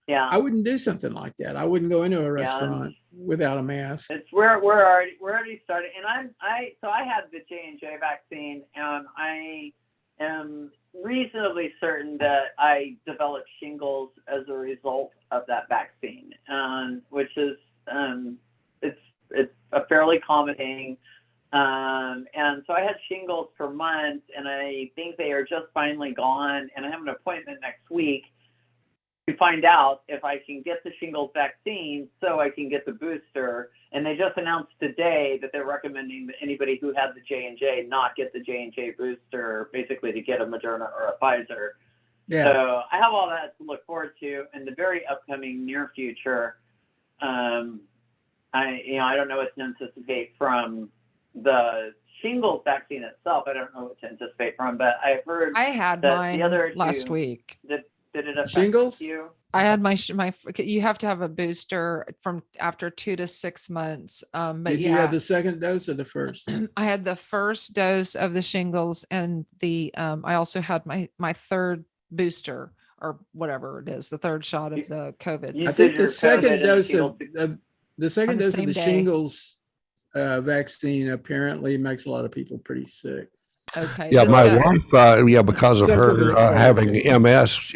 I wouldn't do something like that. I wouldn't go into a restaurant without a mask. We're already starting, and I had the J&J vaccine, and I am reasonably certain that I developed shingles as a result of that vaccine, which is it's a fairly common thing. And so I had shingles for months, and I think they are just finally gone. And I have an appointment next week to find out if I can get the shingles vaccine so I can get the booster. And they just announced today that they're recommending that anybody who had the J&J not get the J&J booster, basically to get a Moderna or a Pfizer. Yeah. So I have all that to look forward to in the very upcoming near future. I don't know what to anticipate from the shingles vaccine itself. I don't know what to anticipate from, but I've heard I had mine the other last week. Did it affect shingles? You? I had my you have to have a booster from after 2 to 6 months. But did you have the second dose or the first? I had the first dose of the shingles, and I also had my third booster, or whatever it is, the third shot of the COVID. I think the second dose of the shingles vaccine apparently makes a lot of people pretty sick. Okay. Yeah, my wife, because of her having MS,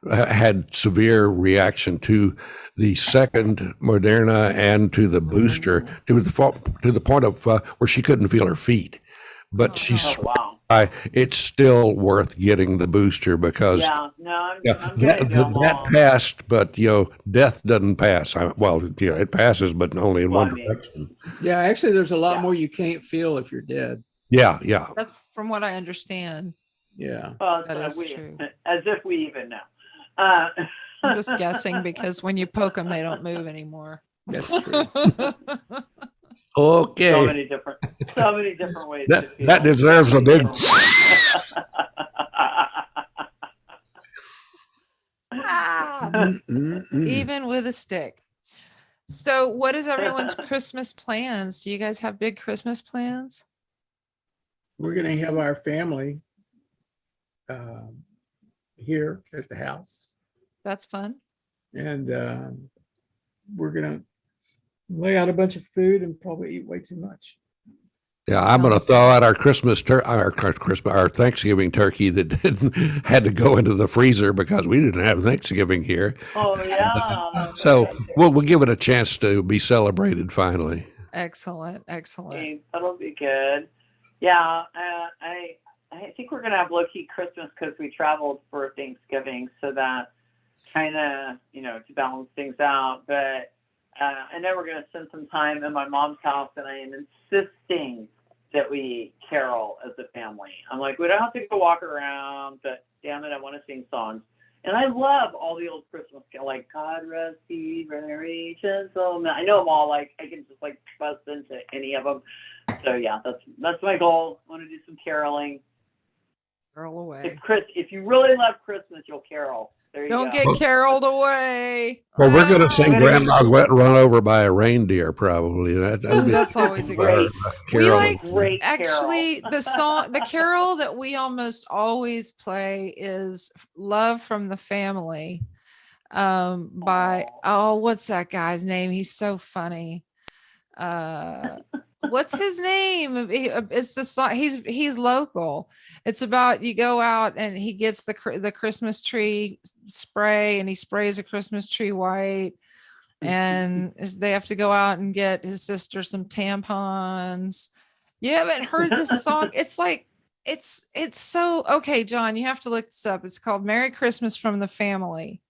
had severe reaction to the second Moderna and to the booster, to the point of where she couldn't feel her feet. But it's still worth getting the booster because that passed, but death doesn't pass. It passes, but only in one direction. Yeah, actually, there's a lot more you can't feel if you're dead. Yeah. That's from what I understand. Yeah, that is true. As if we even know. I'm just guessing, because when you poke them, they don't move anymore. That's true. Okay. So many different ways. That deserves a big. Even with a stick. So, what is everyone's Christmas plans? Do you guys have big Christmas plans? We're going to have our family here at the house. That's fun. And we're going to lay out a bunch of food and probably eat way too much. Yeah, I'm going to thaw out our our Thanksgiving turkey that had to go into the freezer because we didn't have Thanksgiving here. Oh yeah. So we'll give it a chance to be celebrated finally. Excellent. Okay, that'll be good. Yeah, I think we're gonna have low-key Christmas because we traveled for Thanksgiving, so that kind of to balance things out. But I know we're gonna spend some time in my mom's house, and I am insisting that we carol as a family. I'm like, we don't have to go walk around, but damn it, I want to sing songs. And I love all the old Christmas carols, like God rest ye very gentlemen. I know them all. Like I can just bust into any of them. So yeah, that's my goal. I want to do some caroling. Carol away. If you really love Christmas, you'll carol. There you Don't go. get caroled away. Well, we're going to sing Ah. Grandma Got Run Over by a Reindeer, probably. Ooh, that's always a Great. good. We like Great actually carol. the carol that we almost always play is "Love from the Family," by what's that guy's name? He's so funny. What's his name? It's the song. He's local. It's about you go out and he gets the Christmas tree spray and he sprays a Christmas tree white, and they have to go out and get his sister some tampons. You haven't heard this song? It's like it's so okay, John. You have to look this up. It's called "Merry Christmas from the Family,"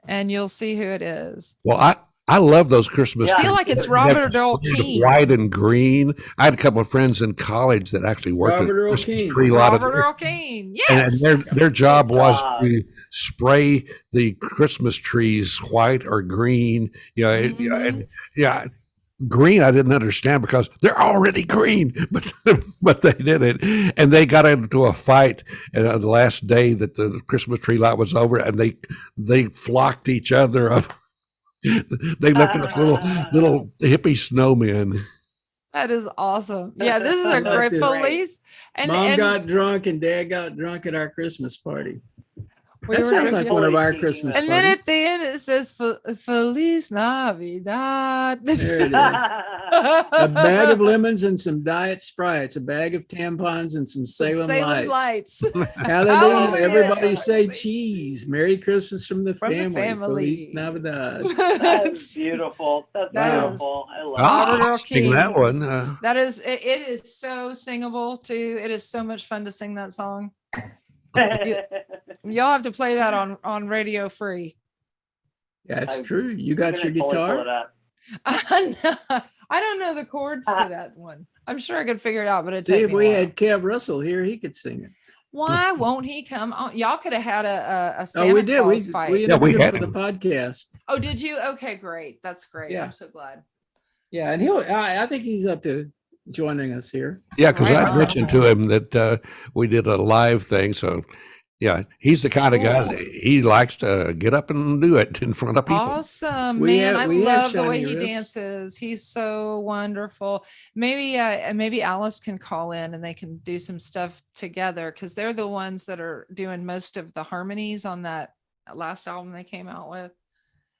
and you'll see who it is. Well, I love those Christmas I trees. feel like it's Robert Earl They're Keen. white and green. I had a couple of friends in college that actually worked Robert at a Earl Christmas Keen. tree lot. Robert Earl Keen. And Yes. their job was job. to spray the Christmas trees white or green. Green I didn't understand because they're already green, but they did it, and they got into a fight the last day that the Christmas tree light was over, and they flocked each other up. They left us little hippie snowmen. That is awesome. Yeah, this is a like great this. Felice. And Mom and got drunk and Dad got drunk at our Christmas party. we That were sounds drinking- like one of our Really Christmas and parties. then at the end it says Feliz Navidad. There it is. A bag of lemons and some diet Sprites, a bag of tampons and some Salem, lights. Hallelujah. Hallelujah. Everybody say cheese. Merry Christmas from the From the family. family. Feliz Navidad. That's beautiful. That's That is- beautiful. I love Robert Earl I'll sing Keen. that one. That is it is so singable too. It is so much fun to sing that song. it. Y'all have to play that on Radio Free. That's I'm true. You got your guitar? I don't know the chords to that one. I'm sure I could figure it out, but it'd See, take if me a we while. had Kev Russell here, he could sing it. Why won't he come on? Y'all could have had a Santa Oh, we did. Claus fight. We Yeah, we interviewed him had for the him. podcast. Oh, did you? Okay, great. That's great. Yeah. I'm so glad. Yeah, and I think he's up to joining us here. Yeah, because Right I on. mentioned to him that we did a live thing. So, yeah, he's the kind of guy Cool. that he likes to get up and do it in front of people. Awesome, We man. have- I we have love the way shiny he ribs. dances. He's so wonderful. Maybe Alice can call in and they can do some stuff together because they're the ones that are doing most of the harmonies on that last album they came out with.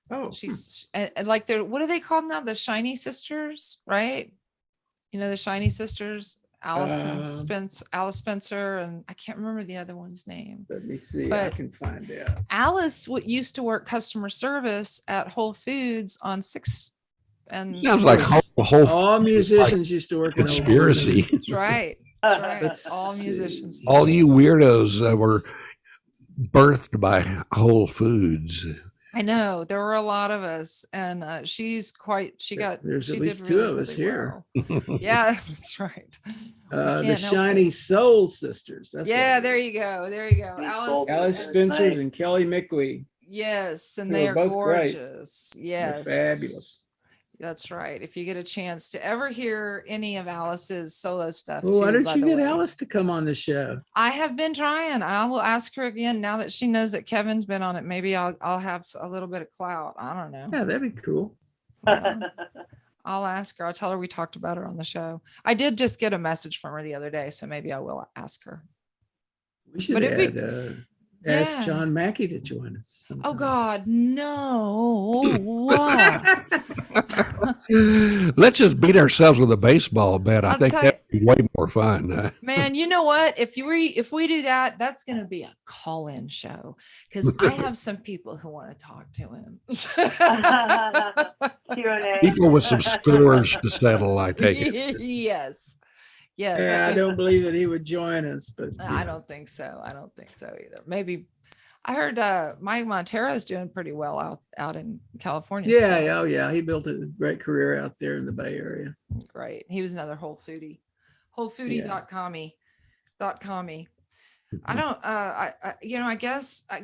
Oh, She's and like they're what are they called now? The Shiny Sisters, right? You know, the Shiny Sisters, Alice and Alice Spencer, and I can't remember the other one's name. let me see. I But- can find out. Alice used to work customer service at Whole Foods on 6th and Sounds like whole All musicians used to work in Old conspiracy. Foods. that's right. That's right. Let's All see. musicians. do. All you weirdos were birthed by Whole Foods. I know there were a lot of us, and she's quite. She got. There's she at least did two really, of us really here. well. Yeah, that's right. The can't help Shiny it. Soul Sisters. That's what Yeah, it there is. you go. There you go. These Alice. folks- Alice Nice. Spencer and Kelly McWee. Yes, and They they were are both great. gorgeous. They're Yes, fabulous. That's right. If you get a chance to ever hear any of Alice's solo stuff, Well, why too, don't by you the get way. Alice to come on the show? I have been trying. I will ask her again now that she knows that Kevin's been on it. Maybe I'll have a little bit of clout. I don't know. Yeah, that'd be cool. I'll ask her. I'll tell her we talked about her on the show. I did just get a message from her the other day, so maybe I will ask her. We should But it'd ask yeah. John Mackey to join us. Oh sometime. God, no! Wow. Let's just beat ourselves with a baseball bat. I I'll think tell that'd be way more fun. Man, you know what? If we do that, that's going to be a call-in show because I have some people who want to talk to him. Q&A. People with some scores to settle, I take it. Yes. Yes. Yeah, I don't believe that he would join us, but I don't think so. I don't think so either. Maybe I heard Mike Montero's doing pretty well out in California. yeah, still. yeah, oh yeah. He built a great career out there in the Bay Area. Great. He was another whole foodie. Wholefoodie.com-y. I don't I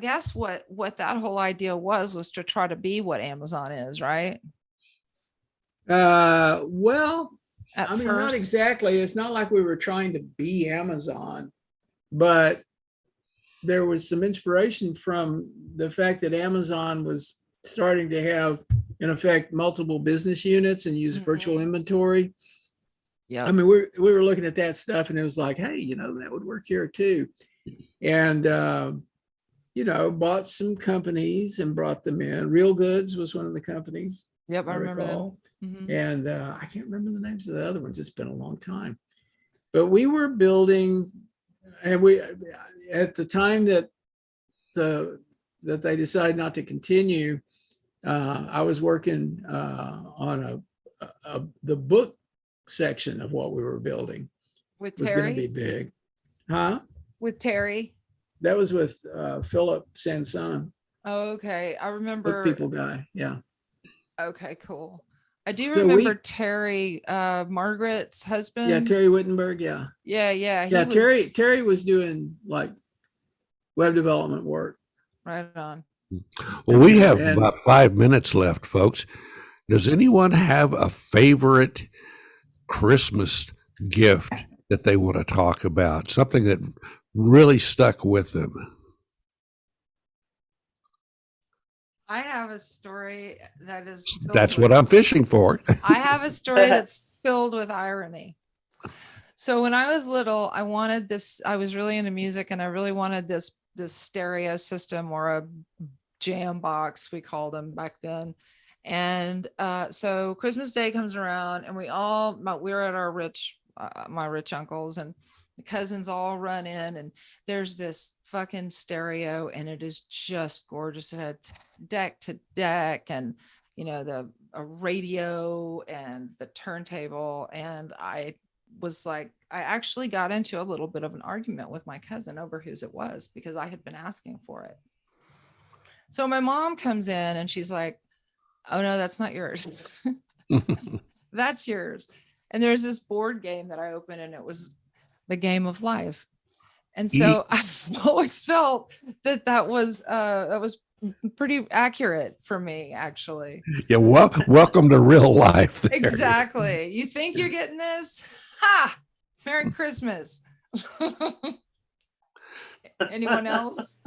guess what that whole idea was to try to be what Amazon is, right? Well, At I mean, not first. exactly. It's not like we were trying to be Amazon, but there was some inspiration from the fact that Amazon was starting to have, in effect, multiple business units and use virtual inventory. Yeah. I mean, we were looking at that stuff and it was like, hey, that would work here too. And, bought some companies and brought them in. Real Goods was one of the companies. Yep, I remember them. And I can't remember the names of the other ones. It's been a long time. But we were building, and we, at the time that they decided not to continue, I was working on the book section of what we were building. With was Terry? going to be big. Huh? With Terry? That was with Philip Sanson. Oh, okay. I remember. Book people guy. Yeah. Okay, cool. I do So remember Terry, Margaret's husband. Yeah, Terry Wittenberg. Yeah. Yeah. Yeah, Terry was doing like web development work. Right on. Well, we have about 5 minutes left, folks. Does anyone have a favorite Christmas gift that they want to talk about? Something that really stuck with them? I have a story that is. That's what I'm fishing for. I have a story that's filled with irony. So when I was little, I wanted this. I was really into music, and I really wanted this stereo system, or a jam box, we called them back then. And so Christmas Day comes around, and we're at our my rich uncles, and the cousins all run in, and there's this fucking stereo, and it is just gorgeous. It had deck to deck, and a radio and the turntable. And I was like, I actually got into a little bit of an argument with my cousin over whose it was, because I had been asking for it. So my mom comes in and she's like, oh no, that's not yours. That's yours. And there's this board game that I opened, and it was the Game of Life. And so I've always felt that was pretty accurate for me, actually. Yeah, welcome to real life. There. Exactly. You think you're getting this? Ha! Merry Christmas. Anyone else?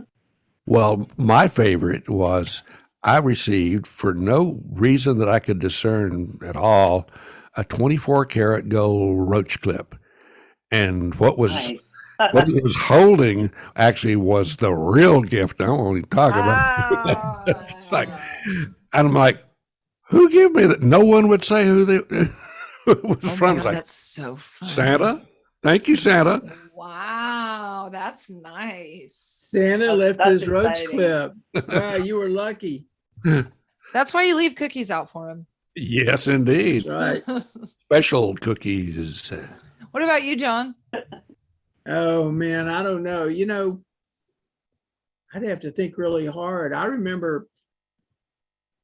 Well, my favorite was I received, for no reason that I could discern at all, a 24 karat gold roach clip. And what was holding actually was the real gift. I won't even talk about it. And I'm like, who gave me that? No one would say who it was from. God, that's so funny. Santa. Thank you, Santa. Wow, that's nice. Santa left his roach clip. Wow, you were lucky. That's why you leave cookies out for him. Yes, indeed. That's right. Special cookies. What about you, John? Oh man, I don't know. I'd have to think really hard. I remember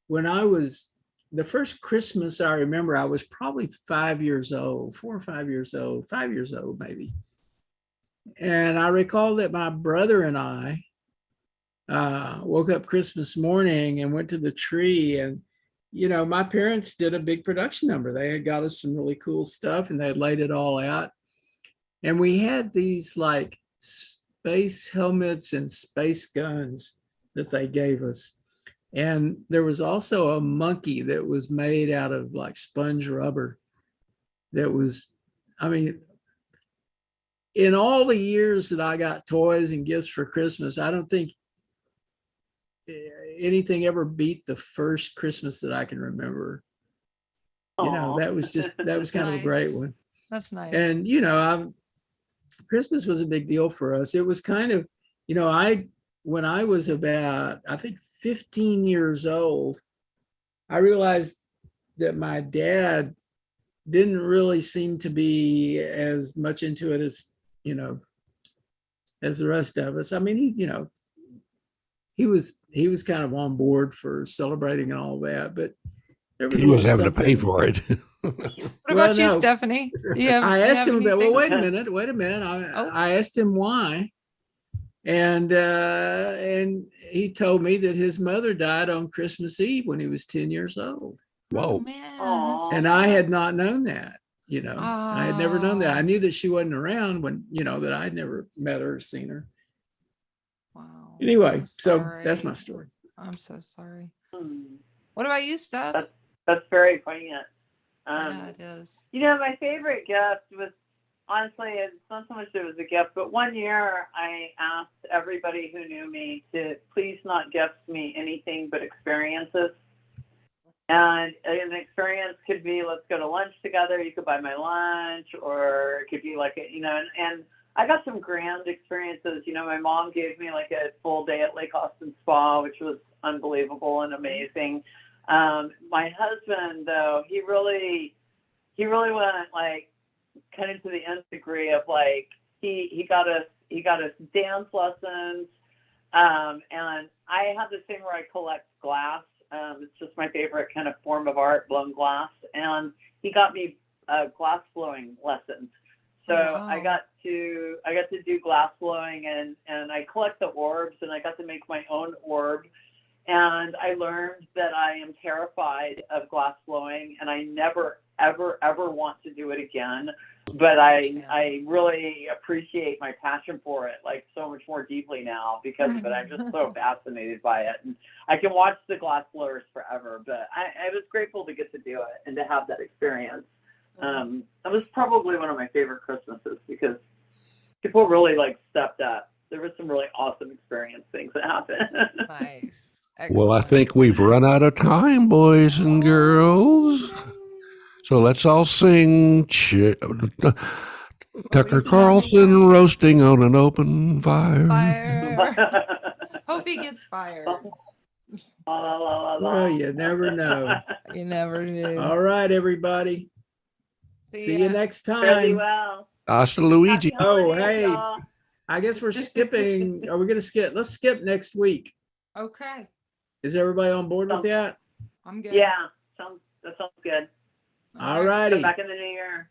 when the first Christmas I remember, I was probably 5 years old, 4 or 5 years old, 5 years old maybe. And I recall that my brother and I woke up Christmas morning and went to the tree, and my parents did a big production number. They had got us some really cool stuff, and they had laid it all out. And we had these like space helmets and space guns that they gave us. And there was also a monkey that was made out of like sponge rubber. That was, in all the years that I got toys and gifts for Christmas, I don't think anything ever beat the first Christmas that I can remember. That was kind of a great one. That's nice. And Christmas was a big deal for us. It was kind of, when I was about, I think 15 years old, I realized that my dad didn't really seem to be as much into it as the rest of us. I mean, he was kind of on board for celebrating and all that, but he was having to pay for it. What about you, Stephanie? I asked him about, well, wait a minute. I asked him why. And he told me that his mother died on Christmas Eve when he was 10 years old. Whoa. Oh, man, and I had not known that, I had never known that. I knew that she wasn't around when, that I'd never met her or seen her. Wow. Anyway, I'm so sorry. that's my story. I'm so sorry. Hmm. What about you, Steph? That's very poignant. Yeah, it is. You know, my favorite gift was, honestly, it's not so much that it was a gift, but one year I asked everybody who knew me to please not gift me anything but experiences. And an experience could be, let's go to lunch together. You could buy my lunch, or it could be like, and I got some grand experiences. You know, my mom gave me like a full day at Lake Austin Spa, which was unbelievable and amazing. My husband, though, he really went like kind of to the nth degree of like, he got us dance lessons. And I have this thing where I collect glass. It's just my favorite kind of form of art, blown glass. And he got me glass blowing lessons. So wow. I got to do glass blowing, and I collect the orbs, and I got to make my own orb. And I learned that I am terrified of glass blowing, and I never, ever, ever want to do it again. But I really appreciate my passion for it, like so much more deeply now because of it. I'm just so fascinated by it. And I can watch the glass blowers forever, but I was grateful to get to do it and to have that experience. That was probably one of my favorite Christmases because people really like stepped up. There was some really awesome experience things that happened. Nice. Well, I Excellent. think we've run out of time, boys and girls. So let's all sing Tucker Carlson roasting on an open fire. Fire. Hope he gets fired. Well, you never know. You never do. All right, everybody. See you next Fairly time. well. Hasta Luigi. Oh, hey. I guess we're skipping. Are we going to skip? Let's skip next week. Okay. Is everybody on board with that? I'm good. Yeah, that sounds good. All righty. Back in the new year.